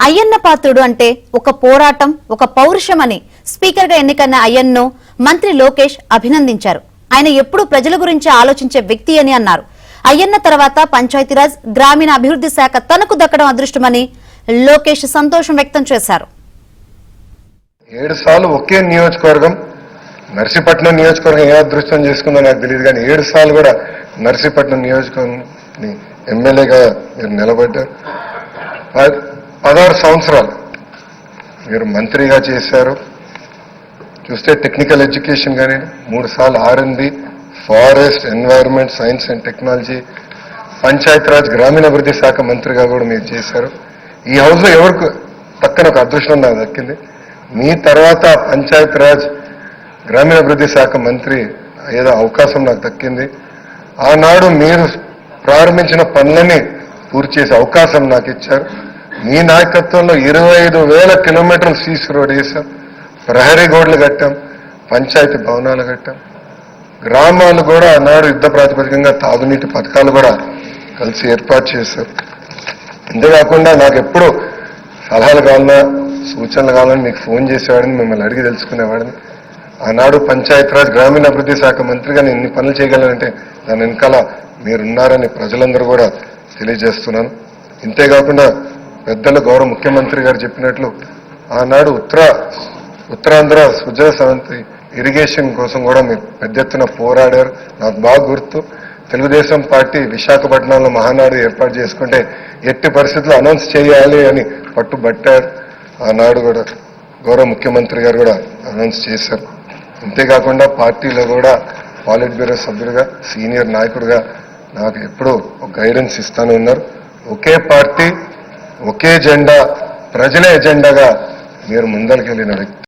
అయ్యన్న పాత్రుడు అంటే ఒక పోరాటం, ఒక పౌరుషమని స్పీకర్ గా ఎన్నికైన అయ్యన్ను మంత్రి లోకేష్ అభినందించారు. ఆయన ఎప్పుడూ ప్రజల గురించి ఆలోచించే వ్యక్తి అని అన్నారు. అయ్యన్న తర్వాత పంచాయతీరాజ్, గ్రామీణ అభివృద్ధి శాఖ తనకు దక్కడం అదృష్టమని లోకేష్ సంతోషం వ్యక్తం చేశారు. 7 సార్లు ఒకే నియోజకవర్గం, నర్సీపట్నం నియోజకవర్గం ఏ అదృష్టం చేసుకుందో నాకు తెలియదు, కానీ 7 సార్లు కూడా నర్సీపట్నం నియోజకవర్గం ఎమ్మెల్యేగా మీరు నిలబడ్డారు. 16 సంవత్సరాలు మీరు మంత్రిగా చేశారు. చూస్తే టెక్నికల్ ఎడ్యుకేషన్ కానీ 3 సార్లు R&D, forest, environment, science and technology, Panchayati Raj, గ్రామీణాభివృద్ధి శాఖ మంత్రిగా కూడా మీరు చేశారు. ఈ హౌస్లో ఎవరికి పక్కన ఒక అదృష్టం నాకు దక్కింది. మీ తర్వాత పంచాయతీరాజ్, గ్రామీణాభివృద్ధి శాఖ మంత్రి ఏదో అవకాశం నాకు దక్కింది. ఆనాడు మీరు ప్రారంభించిన పనులని పూర్తి చేసే అవకాశం నాకు ఇచ్చారు. మీ నాయకత్వంలో 25,000 కిలోమీటర్లు సీసీ రోడ్ వేశాం, ప్రహరీ గోడలు కట్టాం, పంచాయతీ భవనాలు కట్టాం. గ్రామాలు కూడా ఆనాడు యుద్ధ ప్రాతిపదికంగా తాగునీటి పథకాలు కూడా కలిసి ఏర్పాటు చేశారు. అంతేకాకుండా నాకు ఎప్పుడు సలహాలు కావాలన్నా, సూచనలు కావాలని మీకు ఫోన్ చేసేవాడిని, మిమ్మల్ని అడిగి తెలుసుకునేవాడిని. ఆనాడు పంచాయతీరాజ్, గ్రామీణాభివృద్ధి శాఖ మంత్రిగా నేను ఇన్ని పనులు చేయగలనంటే దాని వెనకాల మీరున్నారని ప్రజలందరూ కూడా తెలియజేస్తున్నాను. ఇంతేకాకుండా పెద్దలు గౌరవ ముఖ్యమంత్రి గారు చెప్పినట్లు ఆనాడు ఉత్తరాంధ్ర సుజల సవంతి ఇరిగేషన్ కోసం కూడా మీరు పెద్ద ఎత్తున పోరాడారు. నాకు బాగా గుర్తు. తెలుగుదేశం పార్టీ విశాఖపట్నంలో మహానాడు ఏర్పాటు చేసుకుంటే ఎట్టి పరిస్థితుల్లో అనౌన్స్ చేయాలి అని పట్టుబట్టారు. ఆనాడు కూడా గౌరవ ముఖ్యమంత్రి గారు కూడా అనౌన్స్ చేశారు. అంతేకాకుండా పార్టీలో కూడా పాలిట్ బ్యూరో సభ్యుడిగా, సీనియర్ నాయకుడిగా నాకు ఎప్పుడూ ఒక గైడెన్స్ ఇస్తానే ఉన్నారు. ఒకే పార్టీ, ఒకే జెండా, ప్రజల ఎజెండాగా మీరు ముందరికెళ్ళిన వ్యక్తి.